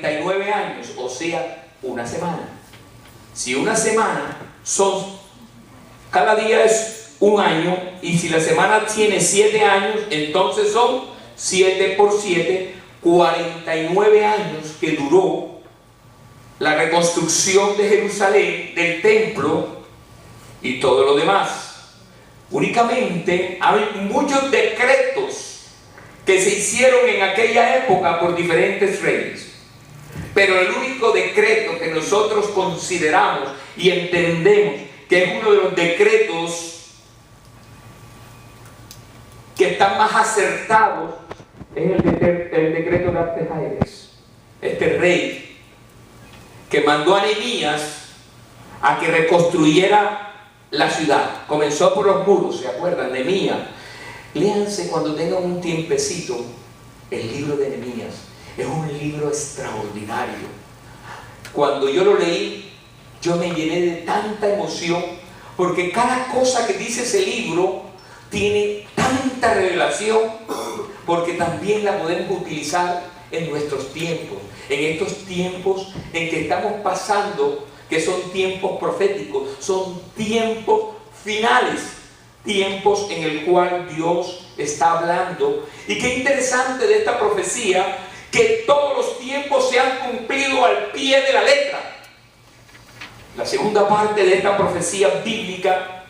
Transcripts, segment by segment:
49 años, o sea, una semana. Si una semana cada día es un año, y si la semana tiene 7 años, entonces son 7 por 7, 49 años que duró la reconstrucción de Jerusalén, del templo y todo lo demás. Únicamente hay muchos decretos que se hicieron en aquella época por diferentes reyes. Pero el único decreto que nosotros consideramos y entendemos que es uno de los decretos que están más acertados es el decreto de Artajerjes, este rey que mandó a Nehemías a que reconstruyera la ciudad. Comenzó por los muros, ¿se acuerdan? Nehemías. Léanse cuando tengan un tiempecito el libro de Nehemías. Es un libro extraordinario. Cuando yo lo leí, yo me llené de tanta emoción, porque cada cosa que dice ese libro tiene tanta revelación, porque también la podemos utilizar en nuestros tiempos, en estos tiempos en que estamos pasando, que son tiempos proféticos, son tiempos finales, tiempos en el cual Dios está hablando. Y qué interesante de esta profecía, que todos los tiempos se han cumplido al pie de la letra. La segunda parte de esta profecía bíblica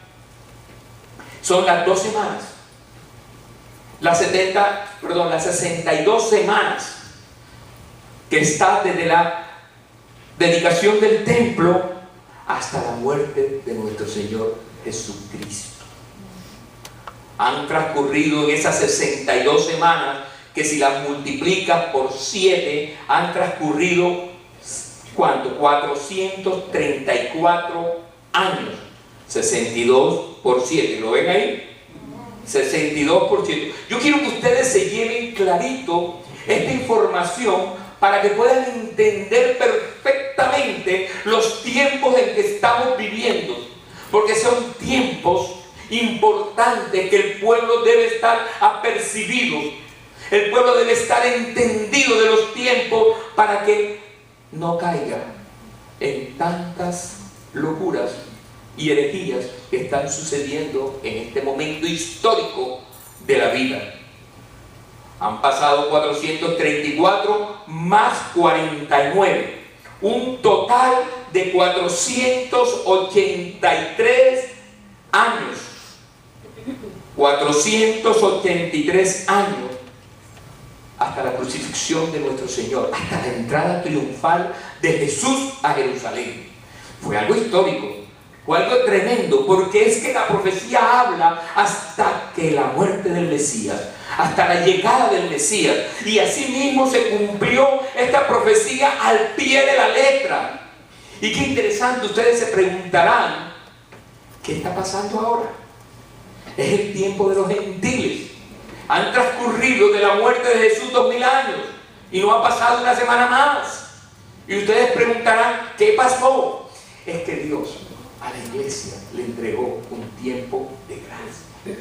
son las 2 semanas, las 62 semanas que está desde la dedicación del templo hasta la muerte de nuestro Señor Jesucristo. Han transcurrido en esas 62 semanas, que si las multiplicas por 7, han transcurrido, ¿cuánto? 434 años. 62 por 7, ¿lo ven ahí? 62 por 7. Yo quiero que ustedes se lleven clarito esta información para que puedan entender perfectamente los tiempos en que estamos viviendo, porque son tiempos importantes que el pueblo debe estar apercibido. El pueblo debe estar entendido de los tiempos para que no caiga en tantas locuras y herejías que están sucediendo en este momento histórico de la vida. Han pasado 434 más 49, un total de 483 años. 483 años hasta la crucifixión de nuestro Señor, hasta la entrada triunfal de Jesús a Jerusalén. Fue algo histórico, fue algo tremendo, porque es que la profecía habla hasta que la muerte del Mesías, hasta la llegada del Mesías, y así mismo se cumplió esta profecía al pie de la letra. Y qué interesante, ustedes se preguntarán, ¿qué está pasando ahora? Es el tiempo de los gentiles. Han transcurrido de la muerte de Jesús 2000 años y no ha pasado una semana más. Y ustedes preguntarán, ¿qué pasó? Es que Dios a la iglesia le entregó un tiempo de gracia.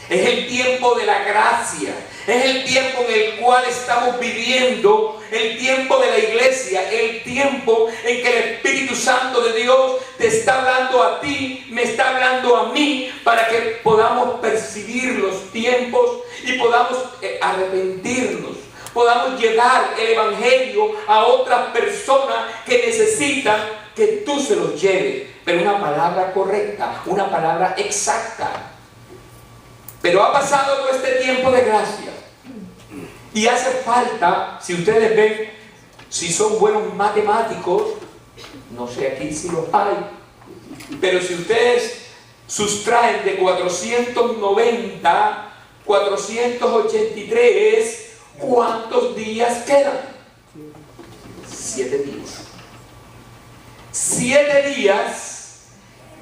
Es el tiempo de la gracia. Es el tiempo en el cual estamos viviendo, el tiempo de la iglesia, el tiempo en que el Espíritu Santo de Dios te está hablando a ti, me está hablando a mí, para que podamos percibir los tiempos y podamos arrepentirnos, podamos llevar el Evangelio a otras personas que necesitan que tú se los lleves, pero una palabra correcta, una palabra exacta. Pero ha pasado todo este tiempo de gracia y hace falta, si ustedes ven, si son buenos matemáticos, no sé aquí si los hay, pero si ustedes sustraen de 490, 483, ¿cuántos días quedan? 7 días. 7 días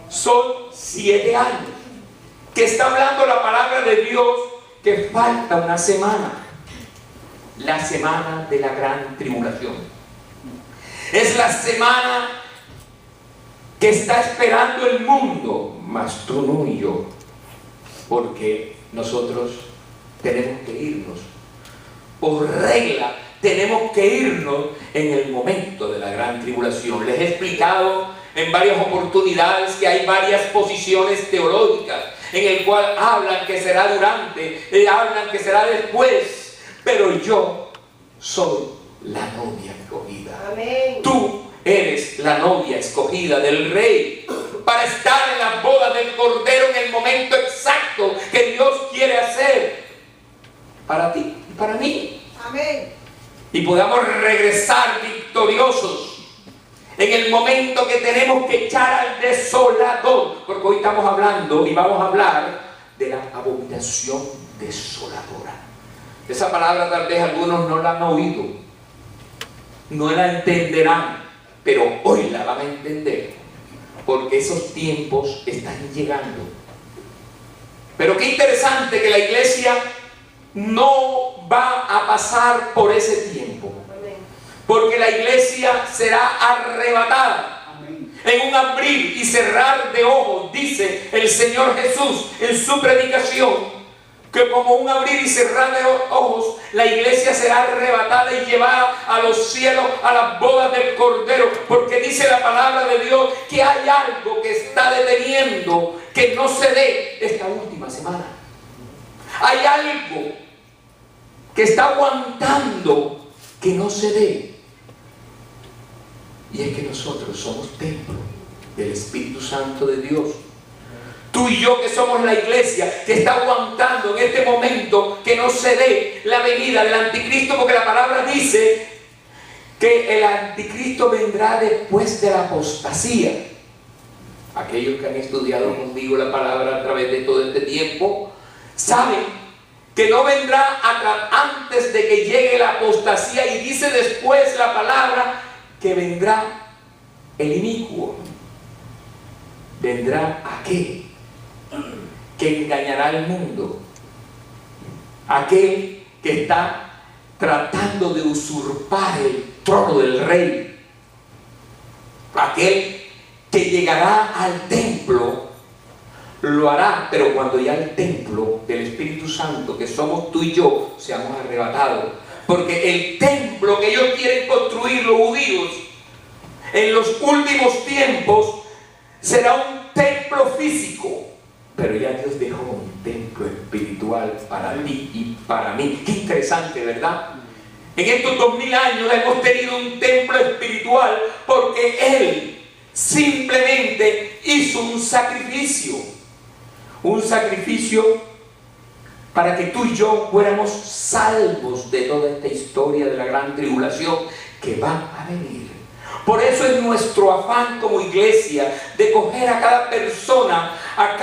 son 7 años. Que está hablando la palabra de Dios que falta una semana. La semana de la gran tribulación. Es la semana que está esperando el mundo, mas tú no y yo, porque nosotros tenemos que irnos. Por regla, tenemos que irnos en el momento de la gran tribulación. Les he explicado en varias oportunidades que hay varias posiciones teológicas en el cual hablan que será durante, hablan que será después, pero yo soy la novia escogida. Amén. Tú eres la novia escogida del Rey para estar en las bodas del Cordero en el momento exacto que Dios quiere hacer para ti y para mí. Amén. Y podamos regresar victoriosos en el momento que tenemos que echar al desolador, porque hoy estamos hablando y vamos a hablar de la abominación desoladora. Esa palabra tal vez algunos no la han oído, no la entenderán, pero hoy la van a entender, porque esos tiempos están llegando. Pero qué interesante que la iglesia no va a pasar por ese tiempo, porque la iglesia será arrebatada. Amén. En un abrir y cerrar de ojos, dice el Señor Jesús en su predicación, que como un abrir y cerrar de ojos, la iglesia será arrebatada y llevada a los cielos, a las bodas del Cordero, porque dice la palabra de Dios que hay algo que está deteniendo que no se dé esta última semana. Hay algo que está aguantando que no se dé. Y es que nosotros somos templo del Espíritu Santo de Dios. Tú y yo que somos la iglesia que está aguantando en este momento que no se dé la venida del anticristo, porque la palabra dice que el anticristo vendrá después de la apostasía. Aquellos que han estudiado conmigo la palabra a través de todo este tiempo saben que no vendrá antes de que llegue la apostasía, y dice después la palabra que vendrá el inicuo, vendrá aquel que engañará al mundo, aquel que está tratando de usurpar el trono del rey, aquel que llegará al templo, lo hará, pero cuando ya el templo del Espíritu Santo, que somos tú y yo, seamos arrebatados. Porque el templo que ellos quieren construir los judíos en los últimos tiempos será un templo físico, pero ya Dios dejó un templo espiritual para ti y para mí. Qué interesante, ¿verdad? En estos 2000 años hemos tenido un templo espiritual porque Él simplemente hizo un sacrificio para que tú y yo fuéramos salvos de toda esta historia de la gran tribulación que va a venir. Por eso es nuestro afán como iglesia de coger a cada persona, a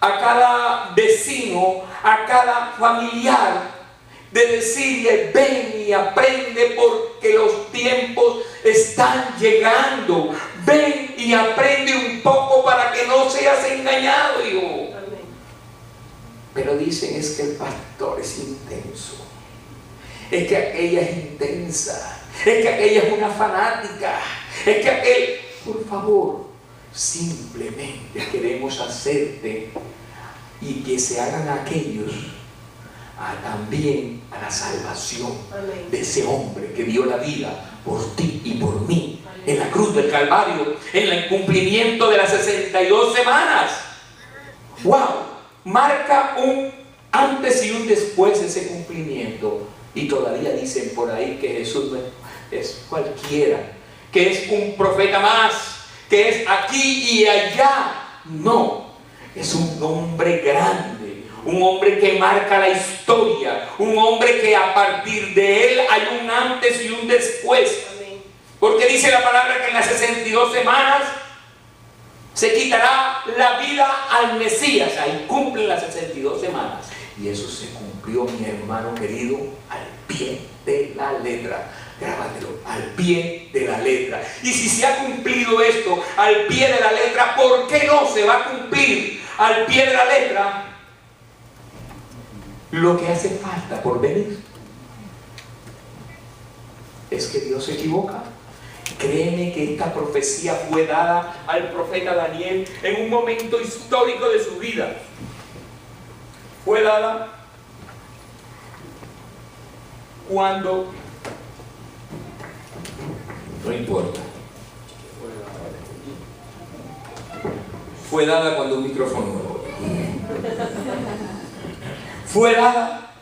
cada vecino, a cada familiar, de decirle: ven y aprende porque los tiempos están llegando. Ven y aprende un poco para que no seas engañado, hijo. Pero dicen: es que el pastor es intenso, es que aquella es intensa, es que aquella es una fanática, es que aquel... Por favor, simplemente queremos hacerte y que se hagan aquellos también a la salvación de ese hombre que dio la vida por ti y por mí en la cruz del Calvario, en el cumplimiento de las 62 semanas. ¡Wow! Marca un antes y un después ese cumplimiento. Y todavía dicen por ahí que Jesús no es cualquiera, que es un profeta más, que es aquí y allá. No, es un hombre grande, un hombre que marca la historia, un hombre que a partir de él hay un antes y un después. Porque dice la palabra que en las 62 semanas se quitará la vida al Mesías. Ahí cumplen las 62 semanas. Y eso se cumplió, mi hermano querido, al pie de la letra. Grábatelo, al pie de la letra. Y si se ha cumplido esto al pie de la letra, ¿por qué no se va a cumplir al pie de la letra lo que hace falta por venir? ¿Es que Dios se equivoca? Créeme que esta profecía fue dada al profeta Daniel en un momento histórico de su vida. Fue dada cuando No importa. Fue dada cuando un micrófono nuevo. Fue dada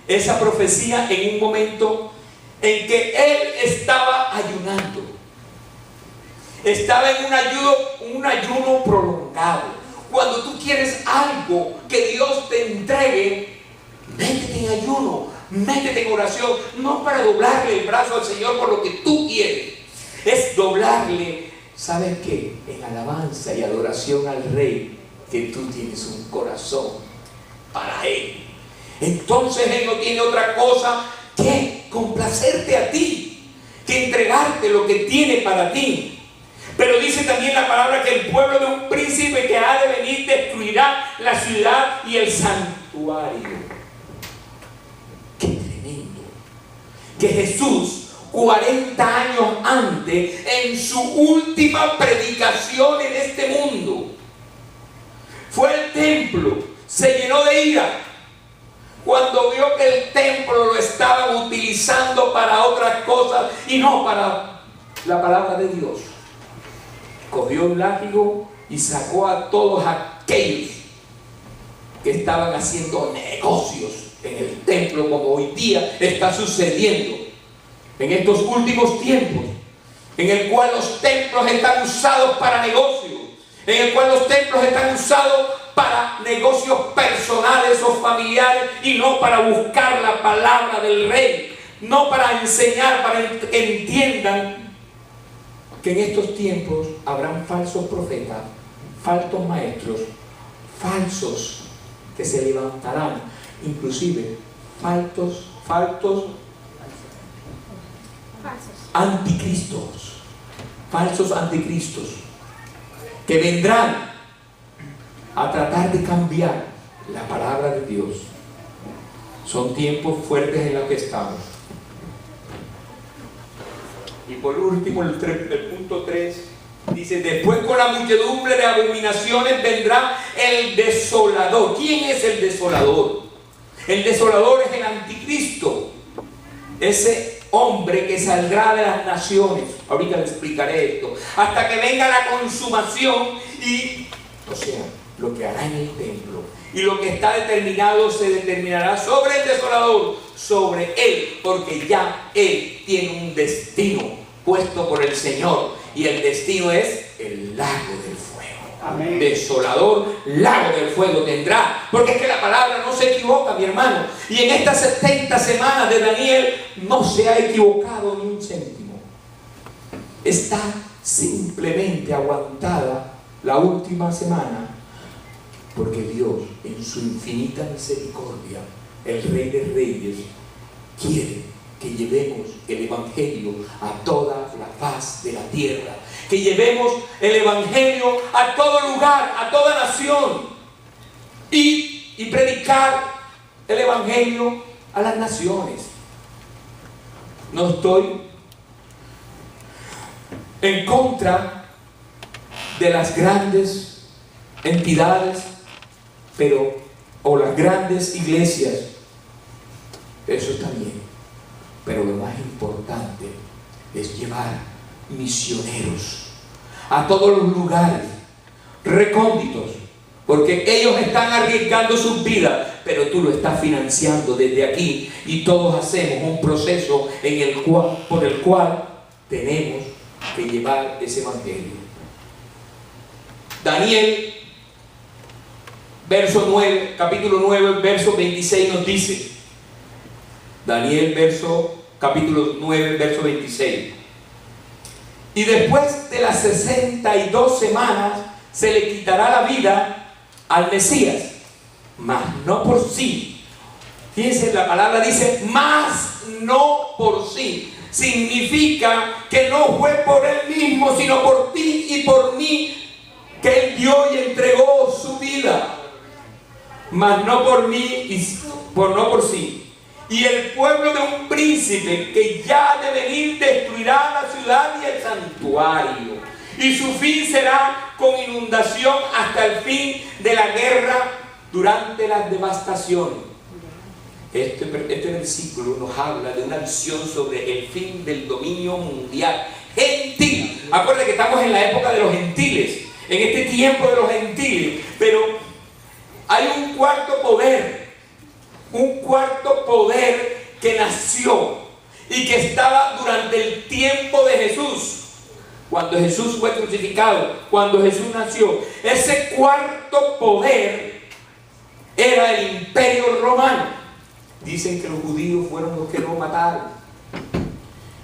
esa profecía en un momento en que él estaba ayunando. Estaba en un ayuno prolongado. Cuando tú quieres algo que Dios te entregue, métete en ayuno, métete en oración, no para doblarle el brazo al Señor por lo que tú quieres, es doblarle, ¿sabes qué? En alabanza y adoración al Rey, que tú tienes un corazón para Él. Entonces Él no tiene otra cosa que complacerte a ti, que entregarte lo que tiene para ti. Pero dice también la palabra que el pueblo de un príncipe que ha de venir destruirá la ciudad y el santuario. ¡Qué tremendo! Que Jesús, 40 años antes, en su última predicación en este mundo, fue al templo, se llenó de ira cuando vio que el templo lo estaban utilizando para otras cosas y no para la palabra de Dios. Cogió un látigo y sacó a todos aquellos que estaban haciendo negocios en el templo, como hoy día está sucediendo en estos últimos tiempos, en el cual los templos están usados para negocios, en el cual los templos están usados para negocios personales o familiares y no para buscar la palabra del Rey, no para enseñar, para que entiendan que en estos tiempos habrán falsos profetas, falsos maestros, falsos que se levantarán, inclusive falsos anticristos, falsos anticristos, que vendrán a tratar de cambiar la palabra de Dios. Son tiempos fuertes en los que estamos. Y por último, el punto 3 dice: después con la muchedumbre de abominaciones vendrá el desolador. ¿Quién es el desolador? El desolador es el anticristo, ese hombre que saldrá de las naciones. Ahorita le explicaré esto. Hasta que venga la consumación y, o sea, lo que hará en el templo y lo que está determinado se determinará sobre el desolador, sobre él, porque ya él tiene un destino puesto por el Señor, y el destino es el lago del fuego. Amén. Desolador, lago del fuego tendrá, porque es que la palabra no se equivoca, mi hermano, y en estas 70 semanas de Daniel no se ha equivocado ni un céntimo. Está simplemente aguantada la última semana, porque Dios, en su infinita misericordia, el Rey de Reyes, quiere que llevemos el Evangelio a toda la faz de la tierra, que llevemos el Evangelio a todo lugar, a toda nación, y predicar el Evangelio a las naciones. No estoy en contra de las grandes entidades, o las grandes iglesias, eso está bien, pero lo más importante es llevar misioneros a todos los lugares recónditos, porque ellos están arriesgando sus vidas, pero tú lo estás financiando desde aquí, y todos hacemos un proceso por el cual tenemos que llevar ese evangelio. Daniel capítulo 9, verso 26 nos dice, Daniel capítulo 9, verso 26: y después de las 62 semanas se le quitará la vida al Mesías, mas no por sí. Fíjense, la palabra dice, mas no por sí. Significa que no fue por él mismo, sino por ti y por mí, que él dio y entregó su vida. Mas no por mí y no por sí. Y el pueblo de un príncipe que ya ha de venir destruirá la ciudad y el santuario, y su fin será con inundación hasta el fin de la guerra durante las devastaciones. Este versículo nos habla de una visión sobre el fin del dominio mundial. gentil. Acuérdense que estamos en la época de los gentiles, en este tiempo de los gentiles, pero hay un cuarto poder que nació y que estaba durante el tiempo de Jesús. Cuando Jesús fue crucificado, cuando Jesús nació, ese cuarto poder era el Imperio Romano. Dicen que los judíos fueron los que lo mataron,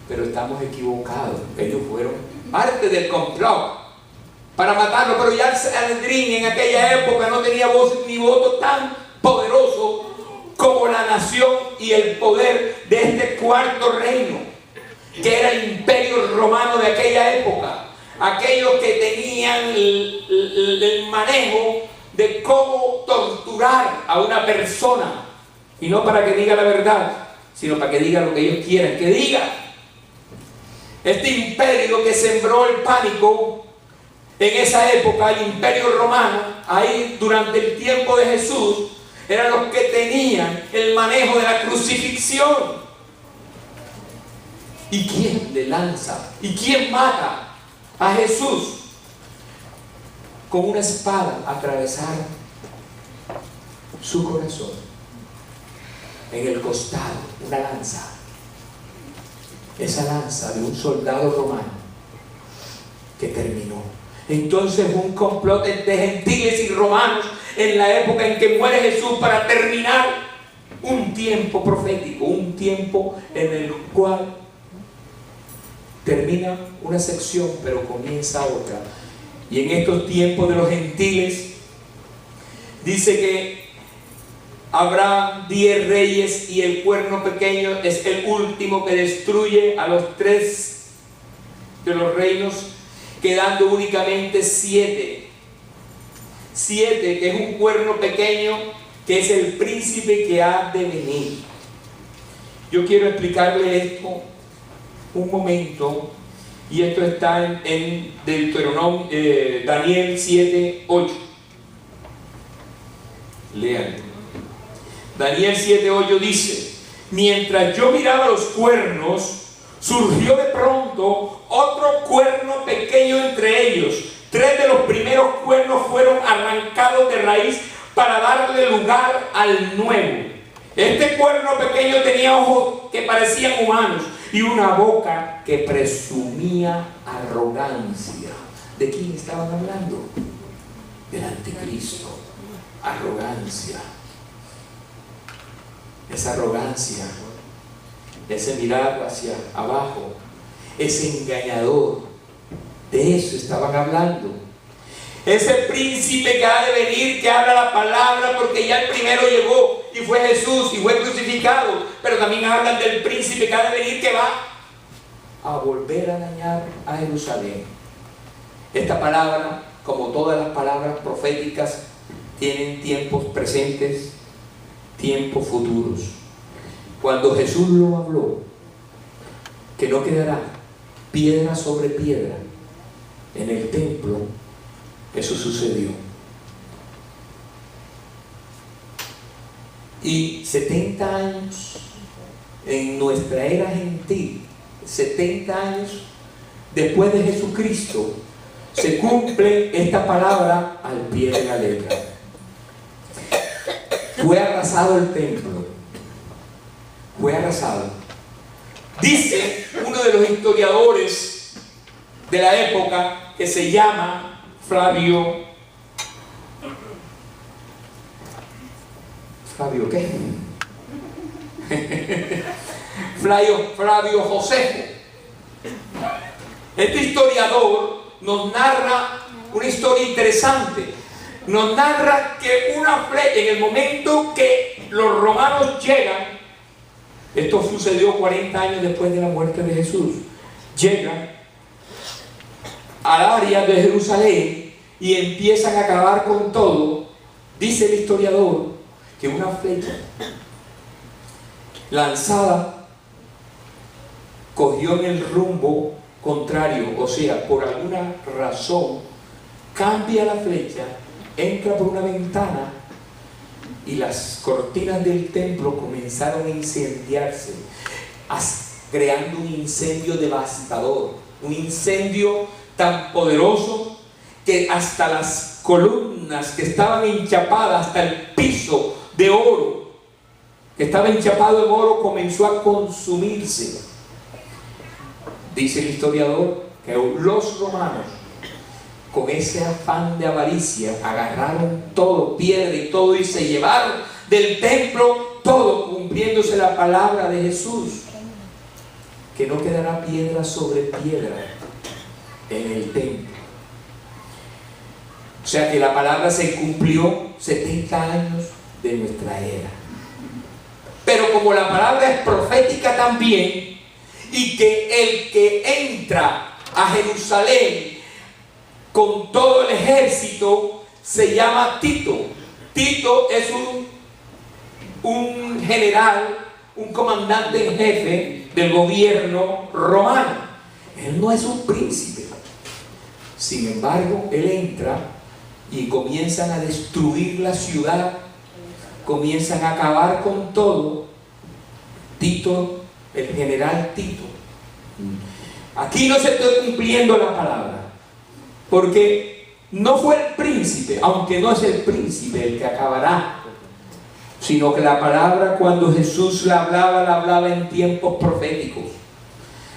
pero estamos equivocados. Ellos fueron parte del complot para matarlo, pero ya el Sanedrín en aquella época no tenía voz ni voto tan poderoso como la nación y el poder de este cuarto reino, que era el Imperio Romano de aquella época. Aquellos que tenían el manejo de cómo torturar a una persona, y no para que diga la verdad, sino para que diga lo que ellos quieran que diga. Este imperio que sembró el pánico en esa época, el Imperio Romano, ahí durante el tiempo de Jesús, eran los que tenían el manejo de la crucifixión. ¿Y quién le lanza? ¿Y quién mata a Jesús? Con una espada atravesaron su corazón. En el costado, una lanza. Esa lanza de un soldado romano que terminó. Entonces un complot de gentiles y romanos en la época en que muere Jesús para terminar un tiempo profético, un tiempo en el cual termina una sección pero comienza otra. Y en estos tiempos de los gentiles dice que habrá 10 reyes y el cuerno pequeño es el último que destruye a los 3 de los reinos, quedando únicamente 7. 7, que es un cuerno pequeño, que es el príncipe que ha de venir. Yo quiero explicarle esto un momento, y esto está en Deuteronomio, Daniel 7:8. Lean. Daniel 7:8 dice: mientras yo miraba los cuernos, surgió de pronto otro cuerno pequeño entre ellos. 3 de los primeros cuernos fueron arrancados de raíz para darle lugar al nuevo. Este cuerno pequeño tenía ojos que parecían humanos y una boca que presumía arrogancia. ¿De quién estaban hablando? Del anticristo. Arrogancia. Esa arrogancia, ese mirar hacia abajo, ese engañador, de eso estaban hablando. Ese príncipe que ha de venir, que habla la palabra, porque ya el primero llegó y fue Jesús y fue crucificado, pero también hablan del príncipe que ha de venir, que va a volver a dañar a Jerusalén. Esta palabra, como todas las palabras proféticas, tienen tiempos presentes, tiempos futuros. Cuando Jesús lo habló, que no quedará piedra sobre piedra en el templo, eso sucedió. Y 70 años en nuestra era gentil, 70 años después de Jesucristo, se cumple esta palabra al pie de la letra. Fue arrasado el templo. Fue arrasado. Dice uno de los historiadores de la época, que se llama Flavio ¿qué? Flavio Josefo. Este historiador nos narra una historia interesante. Nos narra que una flecha, en el momento que los romanos llegan, esto sucedió 40 años después de la muerte de Jesús, llegan al área de Jerusalén y empiezan a acabar con todo. Dice el historiador que una flecha lanzada cogió en el rumbo contrario, o sea, por alguna razón cambia la flecha, entra por una ventana y las cortinas del templo comenzaron a incendiarse, creando un incendio devastador. un incendio tan poderoso que hasta las columnas que estaban enchapadas, hasta el piso de oro que estaba enchapado en oro, comenzó a consumirse. Dice el historiador que los romanos, con ese afán de avaricia, agarraron todo, piedra y todo, y se llevaron del templo todo, cumpliéndose la palabra de Jesús, que no quedará piedra sobre piedra en el templo. O sea que la palabra se cumplió 70 años de nuestra era. Pero como la palabra es profética también, y que el que entra a Jerusalén con todo el ejército se llama Tito. Tito es un general, un comandante en jefe del gobierno romano. Él no es un príncipe. Sin embargo, él entra y comienzan a destruir la ciudad, comienzan a acabar con todo. Tito, el general Tito. Aquí no se está cumpliendo la palabra, porque no fue el príncipe, aunque no es el príncipe el que acabará, sino que la palabra, cuando Jesús la hablaba en tiempos proféticos,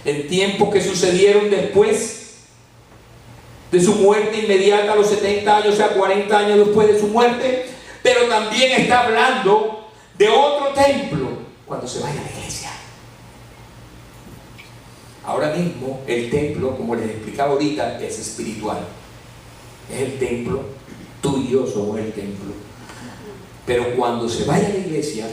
en tiempos que sucedieron después de su muerte inmediata a los 70 años, o sea, 40 años después de su muerte. Pero también está hablando de otro templo cuando se vaya a la iglesia. Ahora mismo el templo, como les explicaba ahorita, es espiritual. Es el templo, tú y yo somos el templo. Pero cuando se vaya a la iglesia,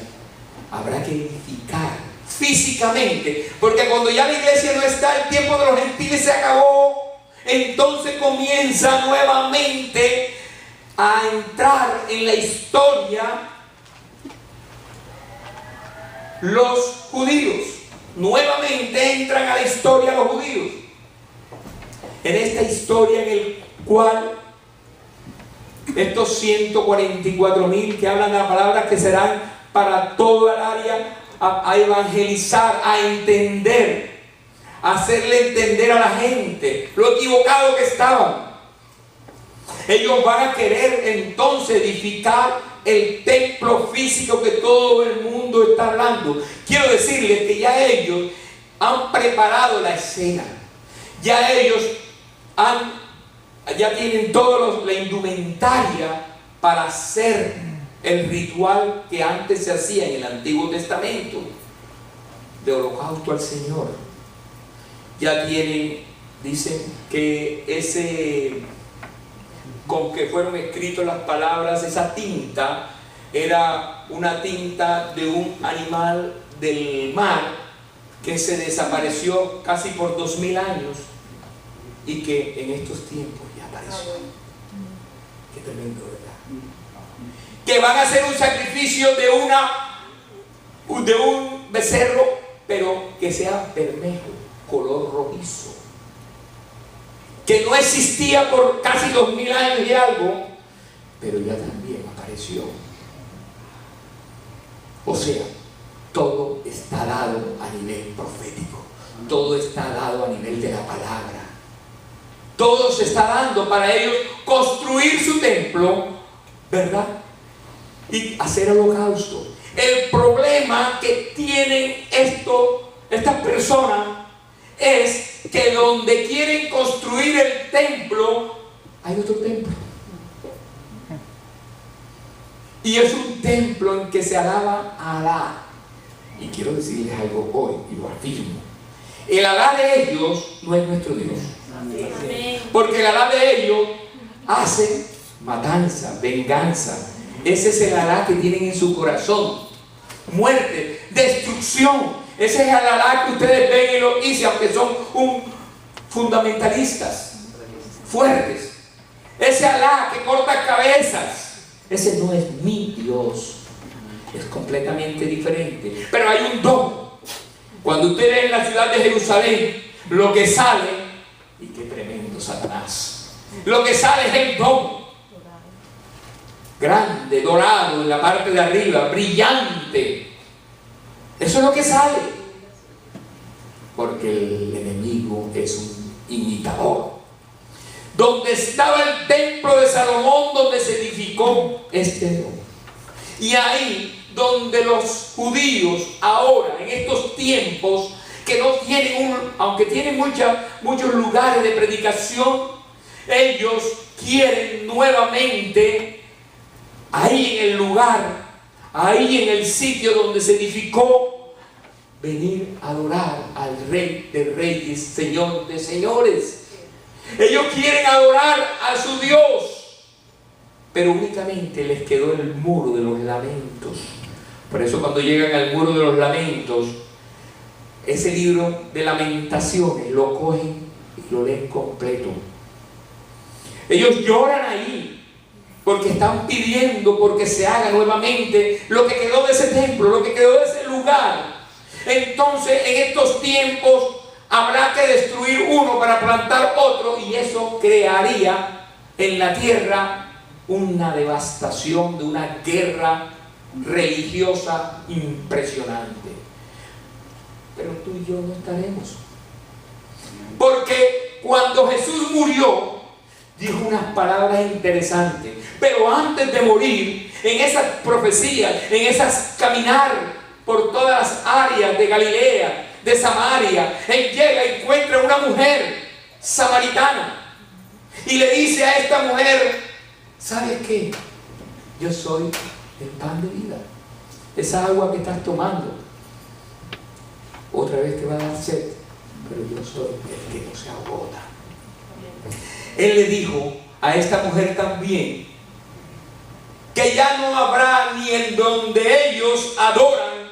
habrá que edificar físicamente, porque cuando ya la iglesia no está, el tiempo de los gentiles se acabó. Entonces comienza nuevamente a entrar en la historia los judíos. Nuevamente entran a la historia los judíos. En esta historia en el cual estos 144.000 que hablan de la palabra, que serán para toda el área, a evangelizar, a entender, a hacerle entender a la gente lo equivocado que estaban. Ellos van a querer entonces edificar el templo físico que todo el mundo está hablando. Quiero decirles que ya ellos han preparado la escena. Ya ellos ya tienen toda la indumentaria para hacer el ritual que antes se hacía en el Antiguo Testamento de holocausto al Señor. Ya tienen, dicen que ese con que fueron escritas las palabras, esa tinta era una tinta de un animal del mar que se desapareció casi por 2000 años y que en estos tiempos ya apareció. Qué tremendo, ¿verdad? Que van a hacer un sacrificio de un becerro, pero que sea bermejo, color rojizo, que no existía por casi 2000 años y algo, pero ya también apareció. O sea, todo está dado a nivel profético, todo está dado a nivel de la palabra, todo se está dando para ellos construir su templo, ¿verdad? Y hacer holocausto. El problema que tienen estas personas es que donde quieren construir el templo, hay otro templo. Y es un templo en que se alaba a Alá. Y quiero decirles algo hoy, y lo afirmo. El Alá de ellos no es nuestro Dios. Porque el Alá de ellos hace matanza, venganza. Ese es el Alá que tienen en su corazón. Muerte, destrucción. Ese es el Alá que ustedes ven y lo dicen, aunque son fundamentalistas, fuertes. Ese Alá que corta cabezas. Ese no es mi Dios. Es completamente diferente. Pero hay un don. Cuando usted ve en la ciudad de Jerusalén, lo que sale, y qué tremendo Satanás, lo que sale es el don. Grande, dorado en la parte de arriba, brillante. Eso es lo que sale. Porque el enemigo es un imitador. Donde estaba el templo de Salomón, donde se edificó este Edom. Y ahí donde los judíos ahora, en estos tiempos, que no tienen aunque tienen muchos lugares de predicación, ellos quieren nuevamente, ahí en el lugar, ahí en el sitio donde se edificó, venir a adorar al Rey de Reyes, Señor de Señores. Ellos quieren adorar a su Dios, pero únicamente les quedó el muro de los lamentos. Por eso cuando llegan al muro de los lamentos, ese libro de lamentaciones lo cogen y lo leen completo. Ellos lloran ahí porque están pidiendo porque se haga nuevamente lo que quedó de ese templo, lo que quedó de ese lugar. Entonces en estos tiempos habrá que destruir uno para plantar otro, y eso crearía en la tierra una devastación de una guerra religiosa impresionante. Pero tú y yo no estaremos, porque cuando Jesús murió dijo unas palabras interesantes, pero antes de morir, en esas profecías, en esas caminar por todas las áreas de Galilea, de Samaria, él llega y encuentra una mujer samaritana y le dice a esta mujer: ¿sabes qué? Yo soy el pan de vida. Esa agua que estás tomando otra vez te va a dar sed, pero yo soy el que no se agota. Él le dijo a esta mujer también que ya no habrá ni en donde ellos adoran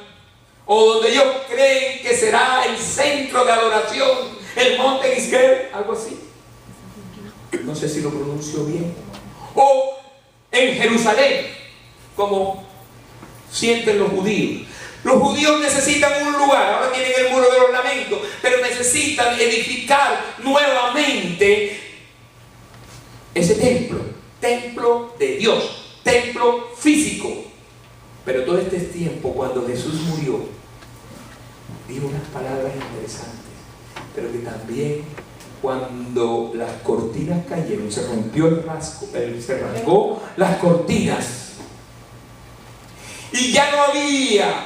o donde ellos creen que será el centro de adoración, el monte Isger, algo así, no sé si lo pronuncio bien, o en Jerusalén, como sienten los judíos. Los judíos necesitan un lugar, ahora tienen el muro de los lamentos, pero necesitan edificar nuevamente ese templo de Dios, templo físico. Pero todo este tiempo, cuando Jesús murió, dijo unas palabras interesantes, pero que también cuando las cortinas cayeron, se rompió el rasgo, se rasgó las cortinas y ya no había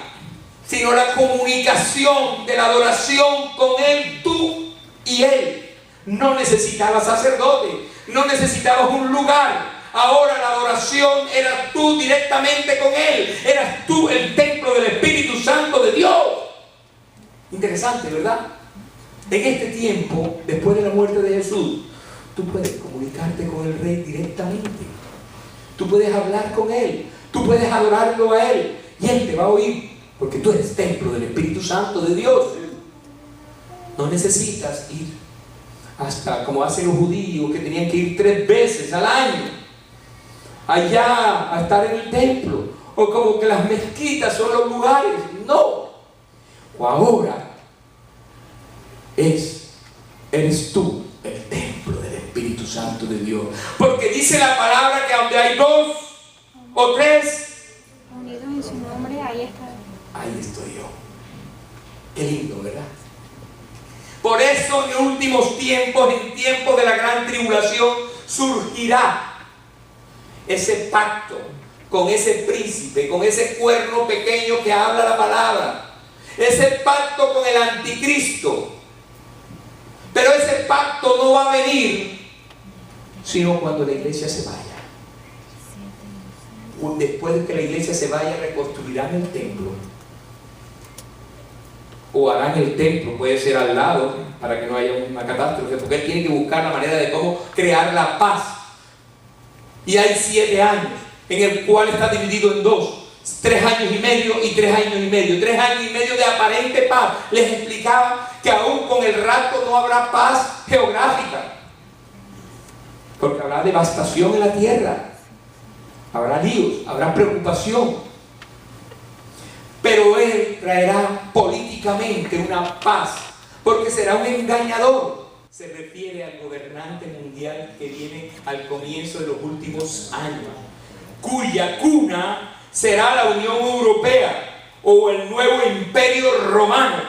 sino la comunicación de la adoración con Él, tú y Él. No necesitabas sacerdote, no necesitabas un lugar. Ahora la adoración era tú directamente con Él. Eras tú el templo del Espíritu Santo de Dios. Interesante, ¿verdad? En este tiempo, después de la muerte de Jesús, tú puedes comunicarte con el Rey directamente. Tú puedes hablar con Él. Tú puedes adorarlo a Él. Y Él te va a oír, porque tú eres templo del Espíritu Santo de Dios. No necesitas ir hasta como hacen los judíos, que tenían que ir 3 veces al año allá a estar en el templo, o como que las mezquitas son los lugares. No. O ahora eres tú el templo del Espíritu Santo de Dios, porque dice la palabra que donde hay 2 o 3 unidos en su nombre, ahí está. Ahí estoy yo. Qué lindo, ¿verdad? Por eso en últimos tiempos, en tiempos de la gran tribulación, surgirá ese pacto con ese príncipe, con ese cuerno pequeño que habla la palabra. Ese pacto con el anticristo. Pero ese pacto no va a venir sino cuando la iglesia se vaya. Después de que la iglesia se vaya, reconstruirán el templo. O harán el templo, puede ser al lado, para que no haya una catástrofe, porque él tiene que buscar la manera de cómo crear la paz. Y hay 7 años, en el cual está dividido en 2, 3 años y medio y 3 años y medio. 3 años y medio de aparente paz. Les explicaba que aún con el rapto no habrá paz geográfica, porque habrá devastación en la tierra, habrá líos, habrá preocupación. Pero Él traerá políticamente una paz, porque será un engañador. Se refiere al gobernante mundial que viene al comienzo de los últimos años, cuya cuna será la Unión Europea o el nuevo Imperio Romano.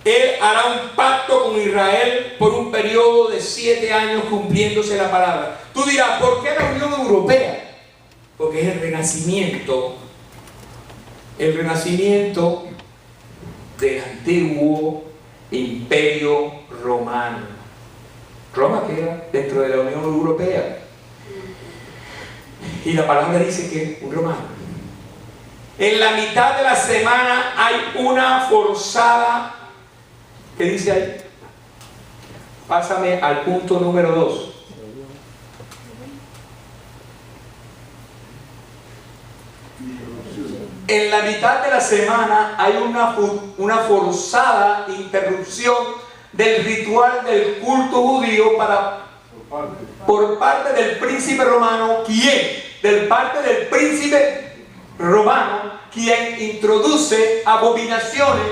Él hará un pacto con Israel por un periodo de 7 años cumpliéndose la palabra. Tú dirás, ¿por qué la Unión Europea? Porque es el renacimiento del antiguo imperio romano. Roma queda dentro de la Unión Europea. Y la palabra dice que es un romano. En la mitad de la semana hay una forzada. ¿Qué dice ahí? Pásame al punto número 2. En la mitad de la semana hay una forzada interrupción del ritual del culto judío por parte del príncipe romano, quien introduce abominaciones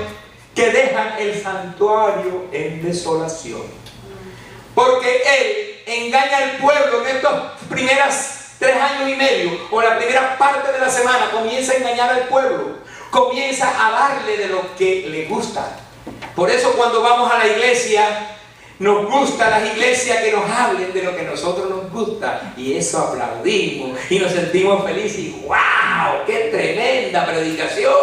que dejan el santuario en desolación. Porque él engaña al pueblo en estos primeros 3 años y medio, o la primera parte de la semana, comienza a engañar al pueblo, comienza a darle de lo que le gusta. Por eso cuando vamos a la iglesia, nos gusta las iglesias que nos hablen de lo que a nosotros nos gusta, y eso aplaudimos y nos sentimos felices y ¡wow! ¡Qué tremenda predicación!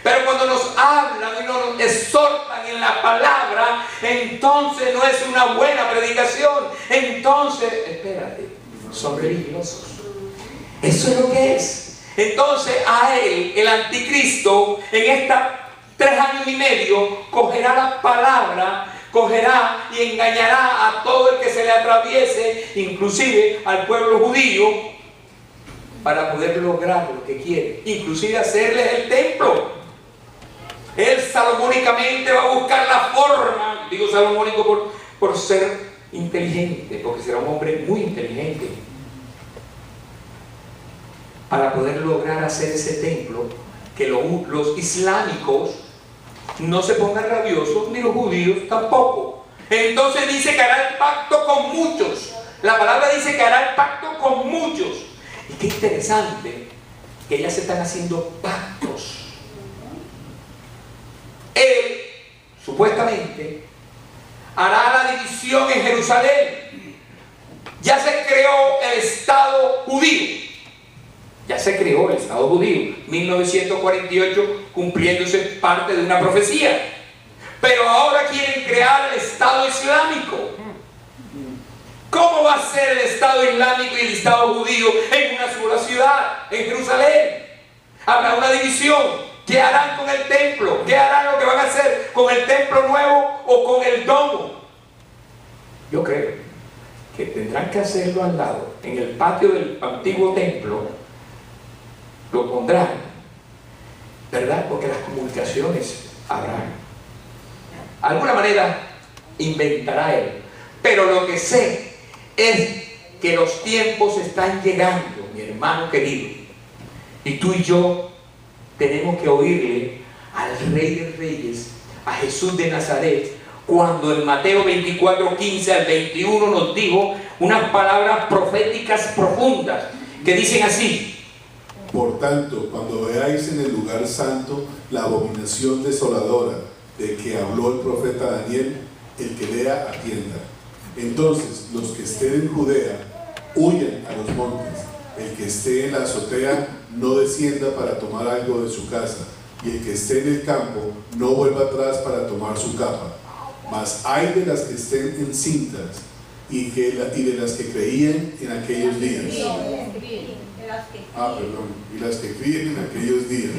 Pero cuando nos hablan y nos exhortan en la palabra, entonces no es una buena predicación. Entonces, espérate, son religiosos. Eso es lo que es. Entonces a él, el anticristo, en estos 3 años y medio, cogerá la palabra, cogerá y engañará a todo el que se le atraviese, inclusive al pueblo judío, para poder lograr lo que quiere, inclusive hacerles el templo. Él salomónicamente va a buscar la forma, digo salomónico por ser inteligente, porque será un hombre muy inteligente, para poder lograr hacer ese templo, que los islámicos no se pongan rabiosos, ni los judíos tampoco. Entonces dice que hará el pacto con muchos. La palabra dice que hará el pacto con muchos. Y qué interesante que ya se están haciendo pactos. Él, supuestamente, hará la división en Jerusalén. Ya se creó el Estado judío. 1948, cumpliéndose parte de una profecía. Pero ahora quieren crear el Estado Islámico. ¿Cómo va a ser el Estado Islámico y el Estado judío en una sola ciudad, en Jerusalén? Habrá una división. ¿Qué harán con el templo? ¿Qué harán lo que van a hacer con el templo nuevo o con el domo? Yo creo que tendrán que hacerlo al lado, en el patio del antiguo templo. Lo pondrán, ¿verdad? Porque las comunicaciones habrán. De alguna manera inventará él. Pero lo que sé es que los tiempos están llegando, mi hermano querido. Y tú y yo tenemos que oírle al Rey de Reyes, a Jesús de Nazaret, cuando en Mateo 24, 15 al 21 nos dijo unas palabras proféticas profundas que dicen así: por tanto, cuando veáis en el lugar santo la abominación desoladora de que habló el profeta Daniel, el que lea atienda. Entonces los que estén en Judea huyan a los montes, el que esté en la azotea no descienda para tomar algo de su casa, y el que esté en el campo no vuelva atrás para tomar su capa. Mas hay de las que estén encintas y de las que creían en aquellos días. Y las que críen en aquellos días.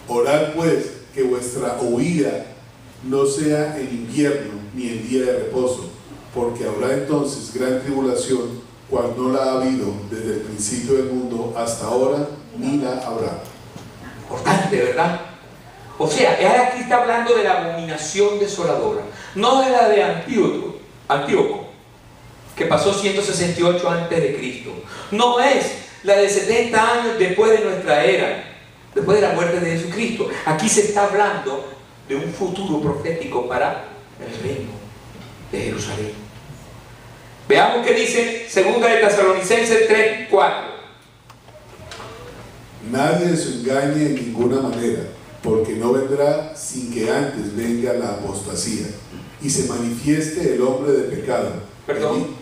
Orad pues que vuestra huida no sea en invierno ni en día de reposo, porque habrá entonces gran tribulación, cual no la ha habido desde el principio del mundo hasta ahora, ni la habrá. Importante, ¿verdad? O sea, aquí está hablando de la abominación desoladora, no de la de Antíoco, que pasó 168 antes de Cristo. No es la de 70 años después de nuestra era, después de la muerte de Jesucristo. Aquí se está hablando de un futuro profético para el reino de Jerusalén. Veamos qué dice 2 de Tesalonicenses 3:4. Nadie se engañe en ninguna manera, porque no vendrá sin que antes venga la apostasía y se manifieste el hombre de pecado. Perdón.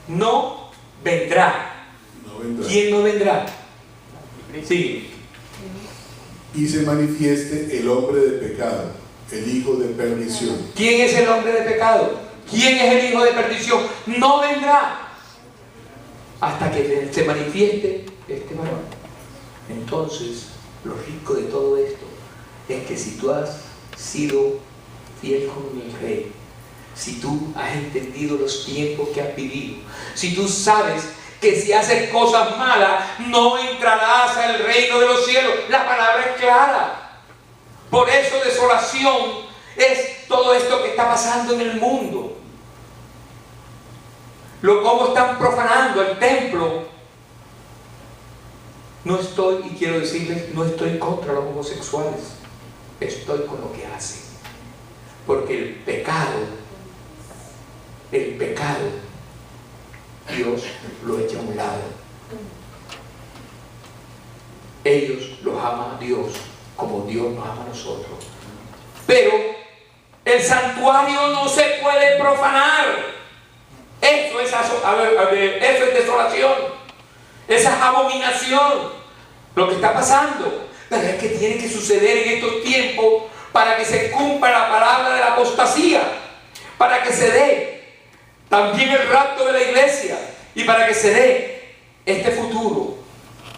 No vendrá. No vendrá. ¿Quién no vendrá? Sí. Y se manifieste el hombre de pecado, el hijo de perdición. ¿Quién es el hombre de pecado? ¿Quién es el hijo de perdición? No vendrá hasta que se manifieste este varón. Entonces, lo rico de todo esto es que si tú has sido fiel con mi rey, si tú has entendido los tiempos que has vivido, si tú sabes que si haces cosas malas no entrarás al reino de los cielos, la palabra es clara. Por eso desolación es todo esto que está pasando en el mundo. Cómo están profanando el templo. No estoy, y quiero decirles, no estoy contra los homosexuales. Estoy con lo que hacen. Porque el pecado, Dios lo echa a un lado. Ellos los ama a Dios como Dios nos ama a nosotros. Pero el santuario no se puede profanar. Eso es desolación. Esa es abominación. Lo que está pasando. Pero es que tiene que suceder en estos tiempos para que se cumpla la palabra de la apostasía. Para que se dé también el rapto de la iglesia. Y para que se dé este futuro,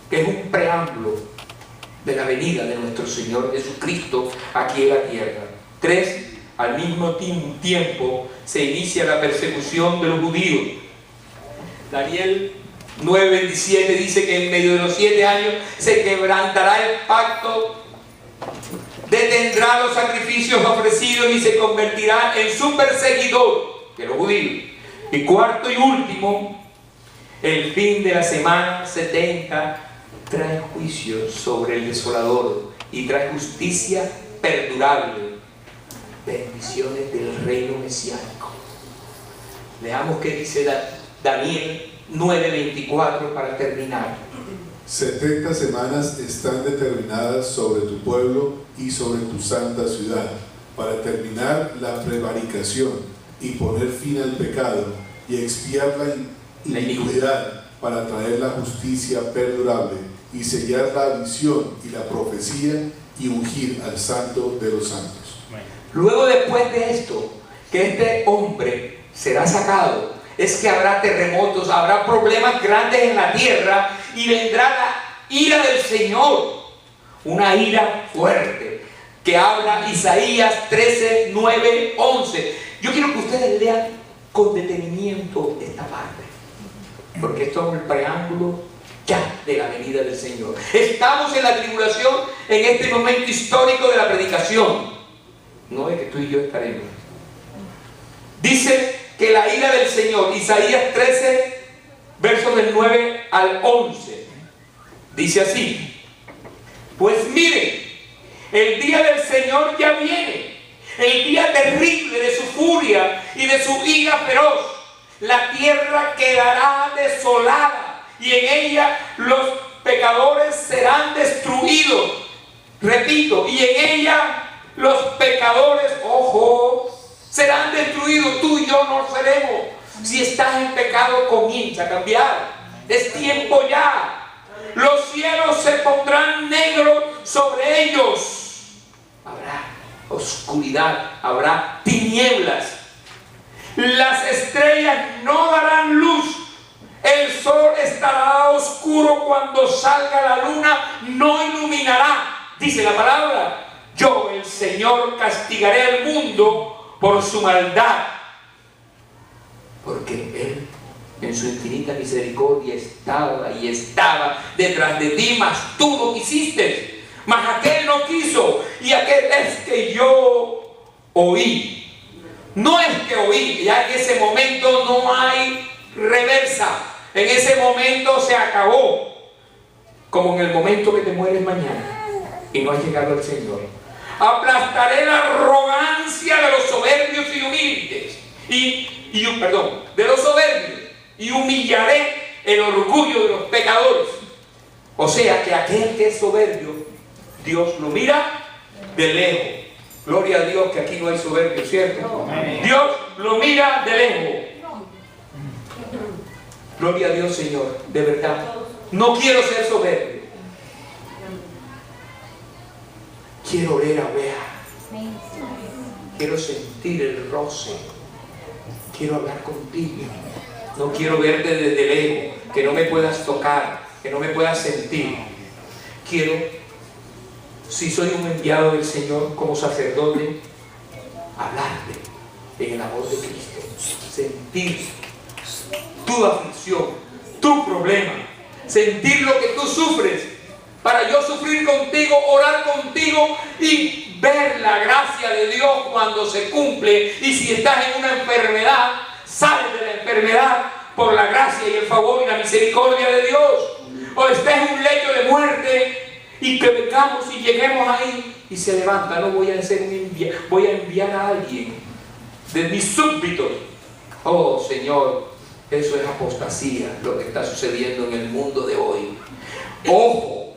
que es un preámbulo de la venida de nuestro Señor Jesucristo aquí en la tierra. 3. Al mismo tiempo se inicia la persecución de los judíos. Daniel 9:27 dice que en medio de los 7 años se quebrantará el pacto, detendrá los sacrificios ofrecidos y se convertirá en su perseguidor, de los judíos. Y 4 y último, el fin de la semana 70 trae juicio sobre el desolador y trae justicia perdurable. Bendiciones del reino mesiánico. Veamos qué dice Daniel 9:24 para terminar. 70 semanas están determinadas sobre tu pueblo y sobre tu santa ciudad, para terminar la prevaricación y poner fin al pecado y expiar la iniquidad, para traer la justicia perdurable y sellar la visión y la profecía y ungir al santo de los santos. Luego, después de esto, que este hombre será sacado, es que habrá terremotos, habrá problemas grandes en la tierra y vendrá la ira del Señor, una ira fuerte, que habla Isaías 13, 9, 11. Yo quiero que ustedes lean con detenimiento esta parte, porque esto es el preámbulo ya de la venida del Señor. Estamos en la tribulación, en este momento histórico de la predicación. No es que tú y yo estaremos. Dice que la ira del Señor, Isaías 13, versos del 9 al 11, dice así: pues miren, el día del Señor ya viene, el día terrible de su furia y de su ira feroz. La tierra quedará desolada y en ella los pecadores serán destruidos. Repito, y en ella los pecadores, ojo, serán destruidos. Tú y yo no seremos. Si estás en pecado, comienza a cambiar. Es tiempo ya. Los cielos se pondrán negros sobre ellos. Habrá oscuridad, habrá tinieblas. Las estrellas no darán luz. El sol estará oscuro cuando salga la luna, no iluminará. Dice la palabra: yo, el Señor, castigaré al mundo por su maldad. Porque Él, en su infinita misericordia, estaba detrás de ti, mas tú no quisiste, mas aquel no quiso, y aquel es que yo oí. No es que oí, ya en ese momento no hay reversa, en ese momento se acabó, como en el momento que te mueres mañana y no has llegado al Señor. Aplastaré la arrogancia de los soberbios y humildes, de los soberbios, y humillaré el orgullo de los pecadores. O sea que aquel que es soberbio, Dios lo mira de lejos. Gloria a Dios que aquí no hay soberbio, ¿cierto? Dios lo mira de lejos. Gloria a Dios, Señor, de verdad. No quiero ser soberbio. Quiero oler a oveja. Quiero sentir el roce. Quiero hablar contigo. No quiero verte desde lejos, que no me puedas tocar, que no me puedas sentir. Quiero, si soy un enviado del Señor como sacerdote, hablarte en el amor de Cristo. Sentir tu aflicción, tu problema, sentir lo que tú sufres, para yo sufrir contigo, orar contigo y ver la gracia de Dios cuando se cumple. Y si estás en una enfermedad, sales de la enfermedad por la gracia y el favor y la misericordia de Dios. O estés en un lecho de muerte y que vengamos y lleguemos ahí y se levanta. No voy a hacer voy a enviar a alguien de mis súbditos. Oh Señor, eso es apostasía, lo que está sucediendo en el mundo de hoy. Ojo,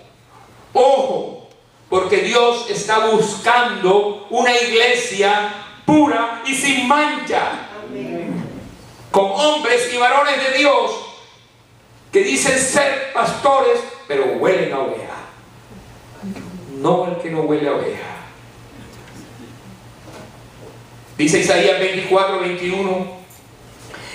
ojo, porque Dios está buscando una iglesia pura y sin mancha. Amén. Con hombres y varones de Dios que dicen ser pastores, pero huelen a oveja. No el que no huele a oveja. Dice Isaías 24:21.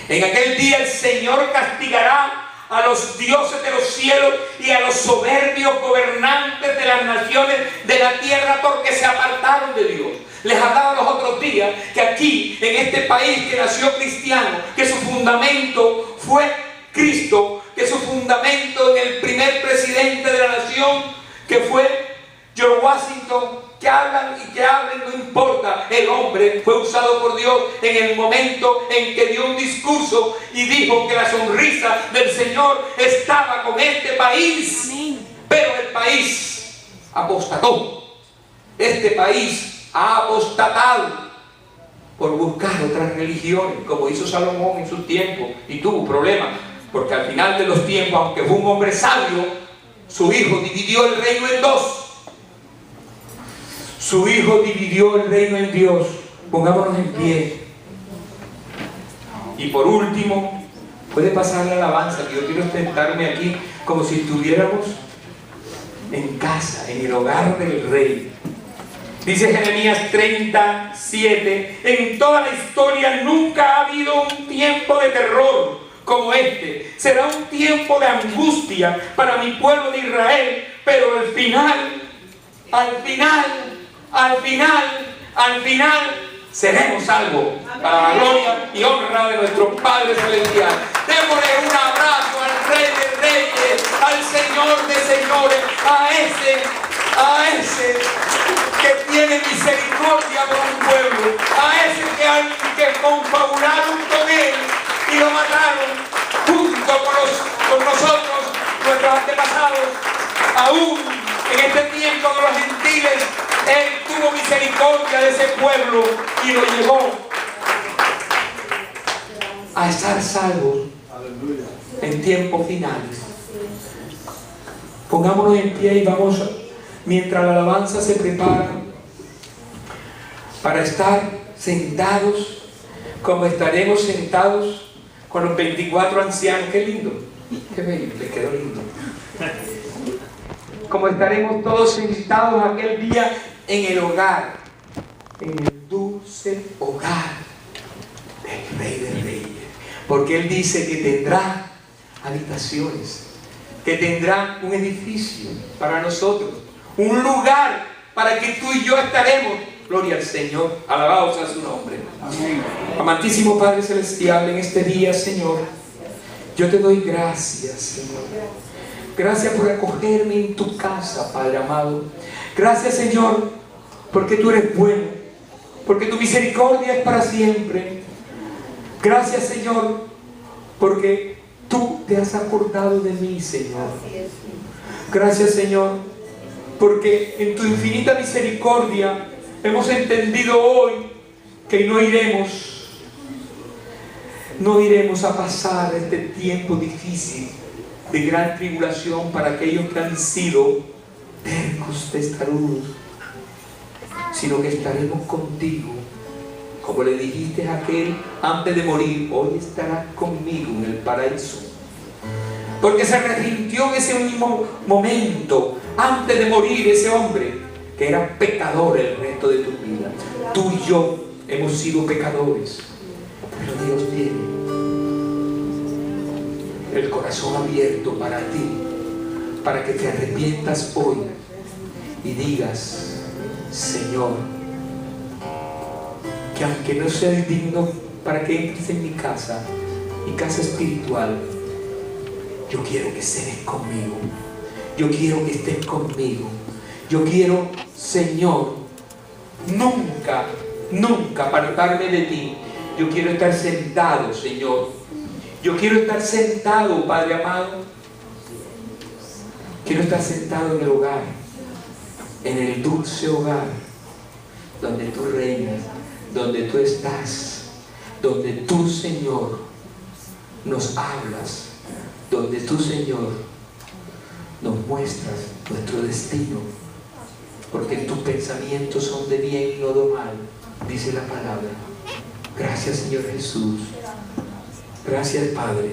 En aquel día el Señor castigará a los dioses de los cielos y a los soberbios gobernantes de las naciones de la tierra, porque se apartaron de Dios. Les hablaba los otros días que aquí, en este país que nació cristiano, que su fundamento fue Cristo, que su fundamento en el primer presidente de la nación, que fue George Washington, que hablan y que hablen, no importa. El hombre fue usado por Dios en el momento en que dio un discurso y dijo que la sonrisa del Señor estaba con este país. Amén. Pero el país apostató. Este país ha apostatado por buscar otras religiones, como hizo Salomón en su tiempo, y tuvo problemas, porque al final de los tiempos, aunque fue un hombre sabio, su hijo dividió el reino en dos. Su hijo dividió el reino en Dios. Pongámonos en pie. Y por último, puede pasar la alabanza, que yo quiero sentarme aquí como si estuviéramos en casa, en el hogar del rey. Dice Jeremías 37, en toda la historia nunca ha habido un tiempo de terror como este. Será un tiempo de angustia para mi pueblo de Israel, pero al final seremos salvos, para la gloria y honra de nuestro Padre Celestial. Démosle un abrazo al Rey de Reyes, al Señor de Señores, a ese que tiene misericordia por un pueblo, a ese que confabularon con él y lo mataron junto con nosotros, nuestros antepasados. Aún en este tiempo de los gentiles, Él tuvo misericordia de ese pueblo y lo llevó a estar salvos en tiempos finales. Pongámonos en pie y vamos, mientras la alabanza se prepara, para estar sentados como estaremos sentados con los 24 ancianos. Qué lindo, qué bello, les quedó lindo. Como estaremos todos sentados aquel día en el hogar, en el dulce hogar del Rey de Reyes. Porque Él dice que tendrá habitaciones, que tendrá un edificio para nosotros, un lugar para que tú y yo estaremos. Gloria al Señor, alabado sea su nombre. Amén. Amantísimo Padre Celestial, en este día, Señor, yo te doy gracias, Señor. Gracias por acogerme en tu casa, Padre amado. Gracias, Señor, porque tú eres bueno, porque tu misericordia es para siempre. Gracias, Señor, porque tú te has acordado de mí, Señor. Gracias, Señor, porque en tu infinita misericordia hemos entendido hoy que no iremos a pasar este tiempo difícil de gran tribulación para aquellos que han sido tercos, testarudos. sino que estaremos contigo. Como le dijiste a aquel antes de morir, hoy estarás conmigo en el paraíso. Porque se arrepintió en ese mismo momento, antes de morir, ese hombre que era pecador el resto de tu vida. Tú y yo hemos sido pecadores, pero Dios tiene el corazón abierto para ti, para que te arrepientas hoy y digas: Señor, que aunque no sea digno para que entres en mi casa espiritual, yo quiero que estés conmigo. Yo quiero que estés conmigo. Yo quiero, Señor, nunca apartarme de ti. Yo quiero estar sentado, Señor. Yo quiero estar sentado, Padre amado. Quiero estar sentado en el hogar, en el dulce hogar, donde tú reinas, donde tú estás, donde tú, Señor, nos hablas, donde tú, Señor, nos muestras nuestro destino, porque tus pensamientos son de bien y no de mal, dice la palabra. Gracias, Señor Jesús. Gracias, Padre.